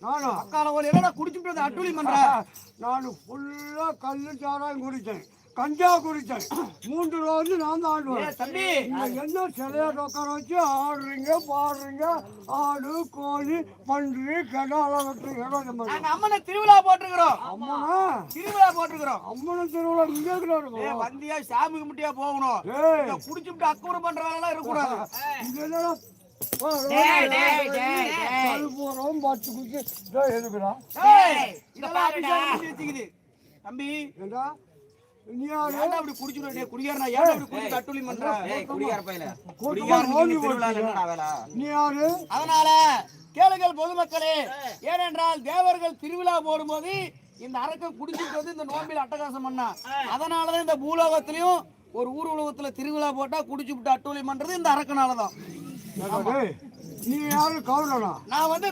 நானும் அக்கால ஒரு என்னடா குடிச்சுட்டு அட்டூழி பண்ற? நான் ஃபுல்லா கல்லு சாராயம் குடிச்சேன், கஞ்சா குடிச்சேன். 3 ரோஜு நான் தான் ஆடுவேன். தம்பி என்ன சிலையா உட்கார வச்சு ஆடுறீங்க பாடுறீங்க? ஆடு கோழி பன்றி கெடாலாம் வெட்டுறீங்க. நாங்க அம்மனை திருவிழா போட்டுக்கிறோம். அம்மனா திருவிழா போட்டுக்கிறோம். அம்மன திருவிழா இங்கே இருக்கும். வந்தியா சாமி கும்பிட்டியா போகணும். குடிச்சுட்டு அக்குறம் பண்ற வேலை எல்லாம் இருக்கக்கூடாது. இது என்னடா போறோம் பத்து குச்சி எதுக்குடா தம்பி ஏண்டா நீ யாரு அப்படி குடிச்சுட்டு குடியாரா ஏன் அப்படி குடிச்சு அட்டூழி பண்ற? நீ யாரு? அதனால கேளுங்கள் பொதுமக்களே, ஏனென்றால் தேவர்கள் திருவிழா போடும்போது இந்த அரக்கன் குடிச்சிட்டு வந்து இந்த நோம்பில் அட்டகாசம் பண்ணா. அதனாலதான் இந்த பூலோகத்திலையும் ஒரு ஊர் உலகத்துல திருவிழா போட்டா குடிச்சு விட்டு அட்டூழி பண்றது இந்த அரக்கனாலதான். நீ யாரு? கவுண்டனா? நான் வந்து